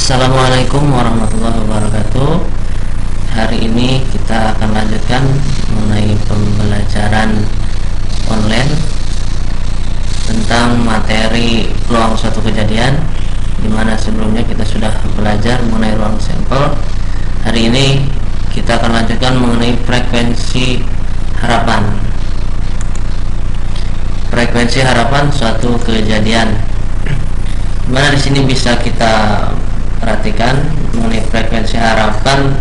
Assalamualaikum warahmatullahi wabarakatuh. Hari ini kita akan lanjutkan mengenai pembelajaran online tentang materi peluang suatu kejadian, dimana sebelumnya kita sudah belajar mengenai ruang sampel. Hari ini kita akan lanjutkan mengenai frekuensi harapan. Frekuensi harapan suatu kejadian, dimana di sini bisa kita perhatikan mengenai frekuensi harapan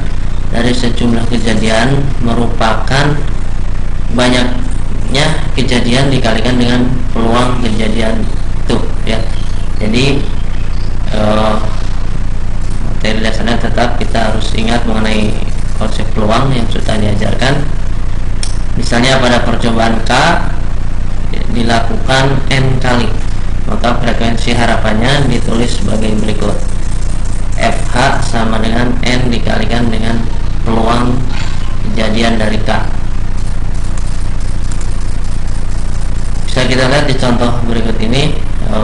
dari sejumlah kejadian merupakan banyaknya kejadian dikalikan dengan peluang kejadian itu, ya. Jadi materi dasarnya tetap kita harus ingat mengenai konsep peluang yang sudah diajarkan. Misalnya pada percobaan K dilakukan N kali, maka frekuensi harapannya ditulis sebagai berikut: FH sama dengan N dikalikan dengan peluang kejadian dari K. Bisa kita lihat di contoh berikut ini.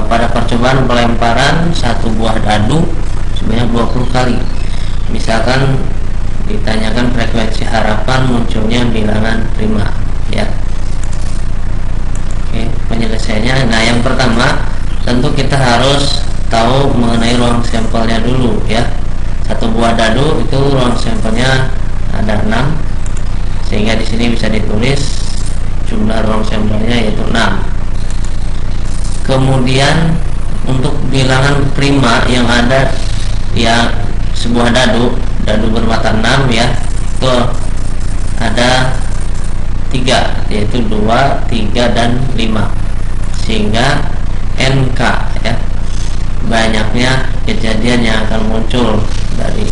Pada percobaan pelemparan satu buah dadu sebanyak 20 kali, misalkan ditanyakan frekuensi harapan munculnya bilangan prima, ya. Oke, penyelesaiannya. Nah, yang pertama tentu kita harus tahu mengenai ruang sampelnya dulu, ya. Satu buah dadu itu ruang sampelnya ada 6, sehingga di sini bisa ditulis jumlah ruang sampelnya yaitu 6. Kemudian untuk bilangan prima yang ada, ya, sebuah dadu bermata 6, ya, itu ada 3, yaitu 2, 3 dan 5, sehingga NK, ya, banyaknya kejadian yang akan muncul dari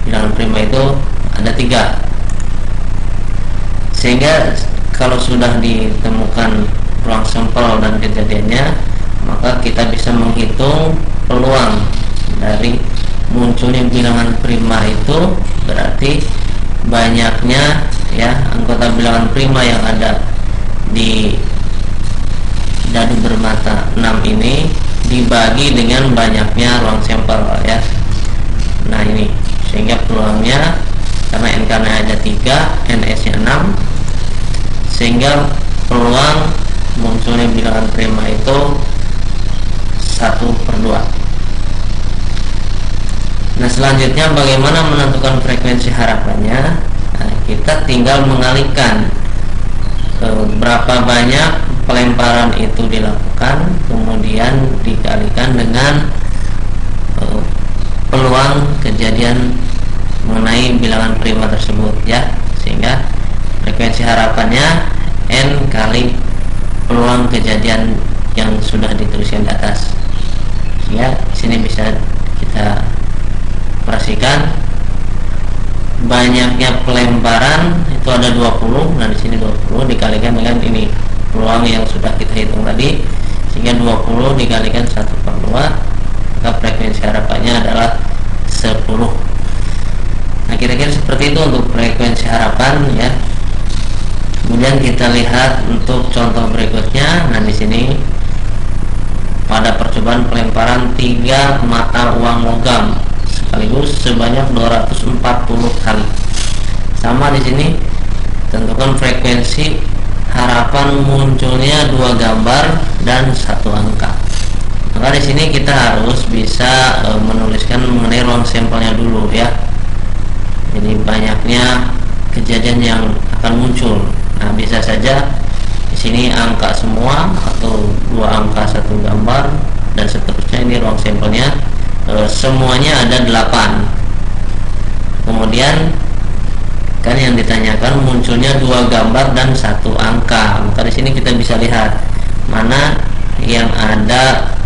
bilangan prima itu ada 3. Sehingga kalau sudah ditemukan ruang sampel dan kejadiannya, maka kita bisa menghitung peluang dari munculnya bilangan prima itu. Berarti banyaknya, ya, anggota bilangan prima yang ada di dadu bermata 6 ini dibagi dengan banyaknya ruang sampel, ya. Nah, ini sehingga peluangnya, karena NK nya ada 3, NS nya 6, sehingga peluang munculnya bilangan prima itu 1/2. Nah, selanjutnya bagaimana menentukan frekuensi harapannya? Nah, kita tinggal mengalihkan berapa banyak pelemparan itu dilakukan, kemudian dikalikan dengan peluang kejadian mengenai bilangan prima tersebut, ya, sehingga frekuensi harapannya N kali peluang kejadian yang sudah dituliskan di atas. Ya, di sini bisa kita perhatikan banyaknya pelemparan itu ada 20. Nah, di sini 20 dikalikan dengan ini peluang yang sudah kita hitung tadi, sehingga 20 dikalikan 1/2, maka frekuensi harapannya adalah 10. Nah, kira-kira seperti itu untuk frekuensi harapan, ya. Kemudian kita lihat untuk contoh berikutnya. Nah, di sini pada percobaan pelemparan 3 mata uang logam sekaligus sebanyak 240 kali. Sama di sini, tentukan frekuensi harapan munculnya 2 gambar dan 1 angka. Maka di sini kita harus bisa menuliskan mengenai ruang sampelnya dulu, ya. Jadi banyaknya kejadian yang akan muncul. Nah, bisa saja di sini angka semua atau 2 angka 1 gambar dan seterusnya. Ini ruang sampelnya semuanya ada 8. Kemudian kan yang ditanyakan munculnya 2 gambar dan 1 angka. Maka di sini kita bisa lihat mana yang ada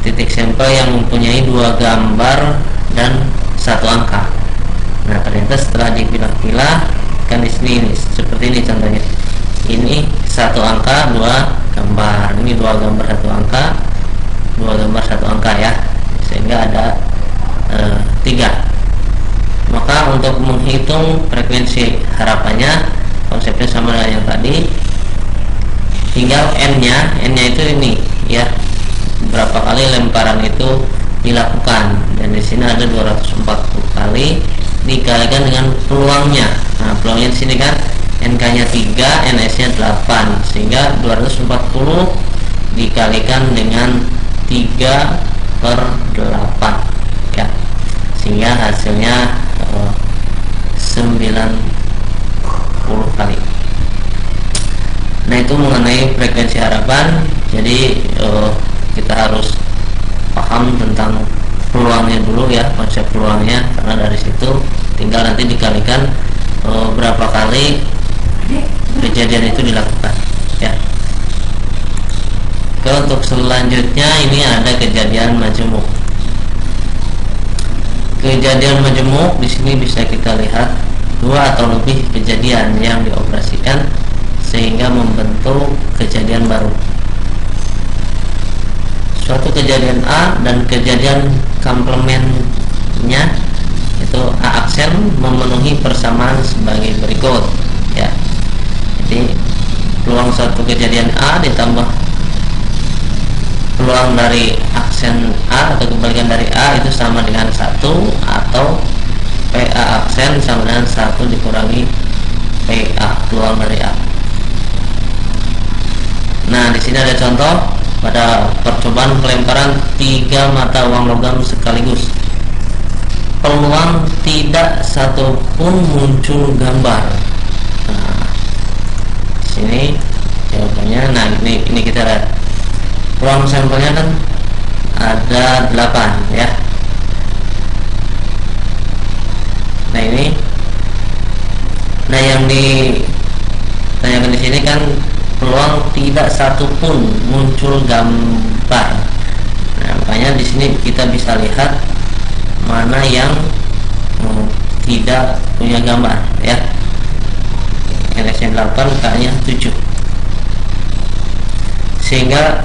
titik sampel yang mempunyai 2 gambar dan 1 angka. Nah, ternyata setelah dipilah-pilah, kan di sini ini, seperti ini contohnya. Ini 1 angka 2 gambar, ini 2 gambar 1 angka, 2 gambar 1 angka, ya, sehingga ada 3. Maka untuk menghitung frekuensi harapannya, konsepnya sama dengan yang tadi. Tinggal N nya itu ini, ya, berapa kali lemparan itu dilakukan, dan di sini ada 240 kali dikalikan dengan peluangnya. Nah, peluangnya di sini kan NK-nya 3, NS-nya 8, sehingga 240 dikalikan dengan 3 per 8 ya, sehingga hasilnya 90 kali. Nah, itu mengenai frekuensi harapan. Jadi kita harus paham tentang peluangnya dulu ya, konsep peluangnya, karena dari situ tinggal nanti dikalikan berapa kali kejadian itu dilakukan ya. Untuk selanjutnya ini ada kejadian majemuk. Kejadian majemuk di sini bisa kita lihat 2 atau lebih kejadian yang dioperasikan sehingga membentuk kejadian baru. Suatu kejadian A dan kejadian komplemennya itu A aksen memenuhi persamaan sebagai berikut ya. Jadi peluang suatu kejadian A ditambah peluang dari aksen A atau kebalikan dari A itu sama dengan 1, atau PA aksen sama dengan 1 dikurangi PA peluang dari A. Nah, di sini ada contoh pada percobaan pelemparan 3 mata uang logam sekaligus. Peluang tidak satu pun muncul gambar. Nah, di sini jawabannya. Nah, ini kita lihat. Peluang sampelnya kan ada 8 ya. Nah, ini. Nah, yang ditanyakan di sini kan peluang tidak satu pun muncul gambar. Nah, makanya di sini kita bisa lihat mana yang tidak punya gambar ya. NS-nya 8, K-nya 7. Sehingga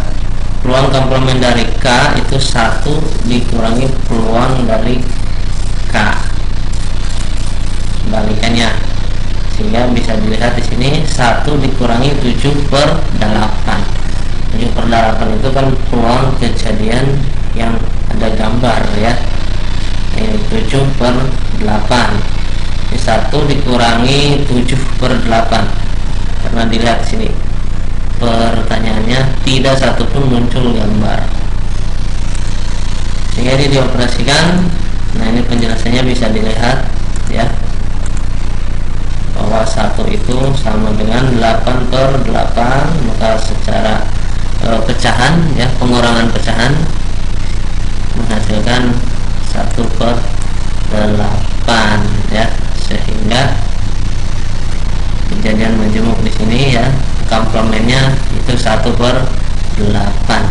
peluang komplemen dari K itu 1 dikurangi peluang dari K, kebalikannya, sehingga bisa dilihat di sini 1 dikurangi 7 per 8. 7 per 8 itu kan peluang kejadian yang ada gambar ya. Ini 7 per 8. Ini 1 dikurangi 7 per 8. Karena dilihat di sini pertanyaannya tidak satupun muncul gambar, sehingga ini dioperasikan. Nah, ini penjelasannya bisa dilihat ya, bahwa 1 itu sama dengan 8 per 8, maka secara pecahan ya, pengurangan pecahan menghasilkan 1 per 8 ya, sehingga kejadian majemuk di sini ya, komplemennya itu 1 per 8.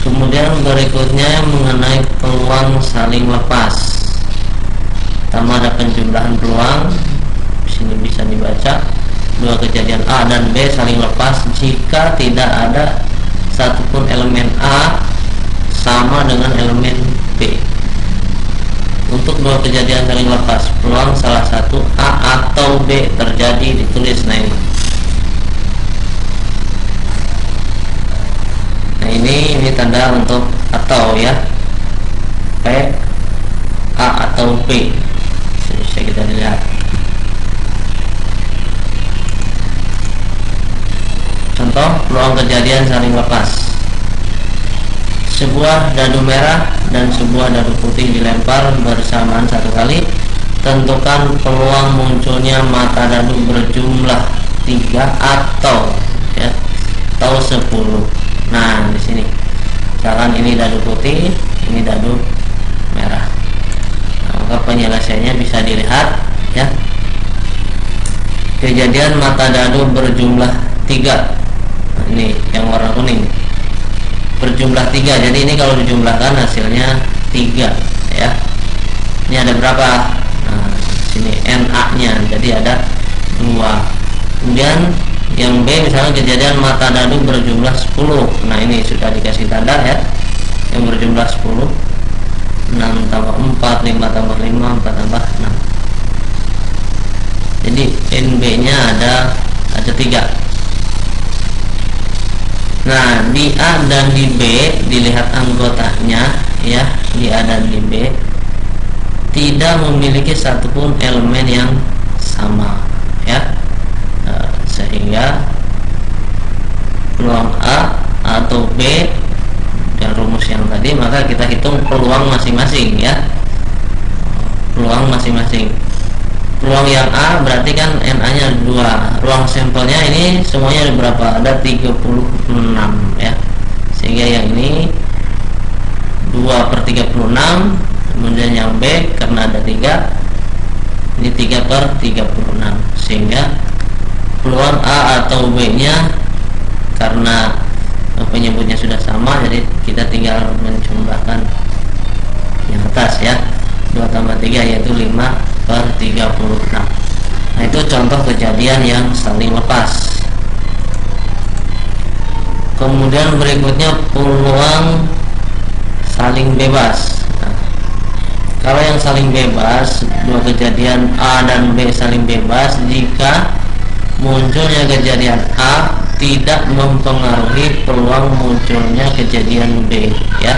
Kemudian berikutnya mengenai peluang saling lepas. Pertama ada penjumlahan peluang. Di sini bisa dibaca 2 kejadian A dan B saling lepas jika tidak ada satupun elemen A sama dengan elemen B. Untuk 2 kejadian saling lepas, peluang salah satu A atau B terjadi ditulis. Nah, ini tanda untuk atau ya, P, A atau B. Bisa kita lihat. Contoh peluang kejadian saling lepas. Sebuah dadu merah dan sebuah dadu putih dilempar bersamaan 1 kali. Tentukan peluang munculnya mata dadu berjumlah 3 atau 10. Nah, di sini misalkan ini dadu putih, ini dadu merah. Nah, maka penyelesaiannya bisa dilihat ya. Kejadian mata dadu berjumlah 3. Nah, ini yang warna kuning berjumlah 3. Jadi ini kalau dijumlahkan hasilnya 3 ya. Ini ada berapa? Nah, sini NA-nya jadi ada 2. Kemudian yang B misalnya kejadian mata dadu berjumlah 10. Nah, ini sudah dikasih tanda ya, yang berjumlah 10. 6 tambah 4, 5 tambah 5, 4 tambah 6. Jadi NB-nya ada 3. Nah, di A dan di B dilihat anggotanya ya, di A dan di B tidak memiliki satupun elemen yang sama ya. Sehingga peluang A atau B dan rumus yang tadi, maka kita hitung peluang masing-masing ya. Peluang masing-masing. Peluang yang A berarti kan NA nya 2. Ruang sampelnya ini semuanya ada berapa? Ada 36 ya. Sehingga yang ini 2/36. Kemudian yang B karena ada 3, ini 3/36. Sehingga peluang A atau B nya karena penyebutnya sudah sama, jadi kita tinggal menjumlahkan yang atas ya. 2 tambah 3 yaitu 5/36. Nah, itu contoh kejadian yang saling lepas. Kemudian berikutnya peluang saling bebas. Nah, kalau yang saling bebas, dua kejadian A dan B saling bebas jika munculnya kejadian A tidak mempengaruhi peluang munculnya kejadian B ya.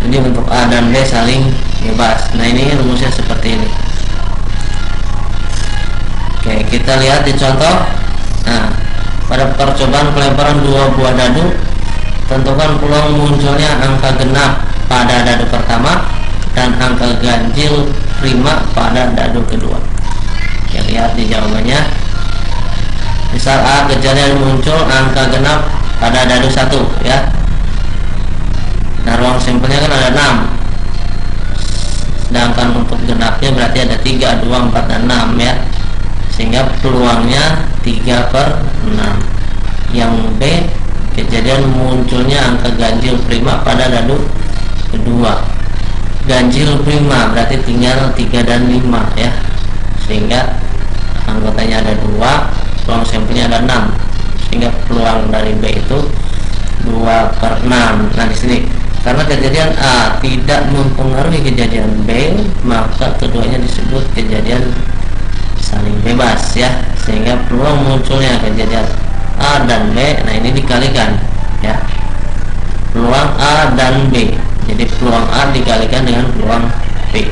Jadi untuk A dan B saling bebas. Nah, ini rumusnya seperti ini. Oke, kita lihat di contoh. Nah, pada percobaan pelemparan 2 buah dadu, tentukan peluang munculnya angka genap pada dadu pertama dan angka ganjil prima pada dadu kedua. Ya, lihat di jawabannya. Misal A, kejadian muncul angka genap pada dadu 1 ya. Nah, ruang sampelnya kan ada 6. Sedangkan untuk genapnya berarti ada 3, 2, 4, dan 6 ya. Sehingga peluangnya 3/6. Yang B, kejadian munculnya angka ganjil prima pada dadu kedua. Ganjil prima berarti tinggal 3 dan 5 ya. Sehingga anggotanya ada 2, ruang sampelnya ada 6. Sehingga peluang dari B itu 2/6. Nah, di sini karena kejadian A tidak mempengaruhi kejadian B, maka keduanya disebut kejadian saling bebas ya. Sehingga peluang munculnya kejadian A dan B, nah ini dikalikan ya. Peluang A dan B. Jadi peluang A dikalikan dengan peluang B.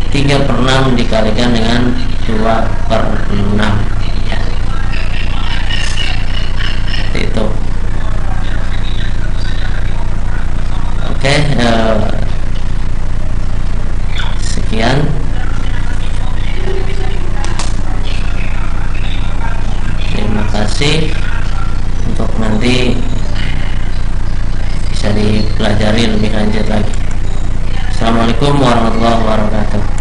3/6 dikalikan dengan 2/6 ya. Seperti itu. Oke, sekian. Terima kasih. Untuk nanti bisa dipelajari lebih lanjut lagi. Assalamualaikum warahmatullahi wabarakatuh.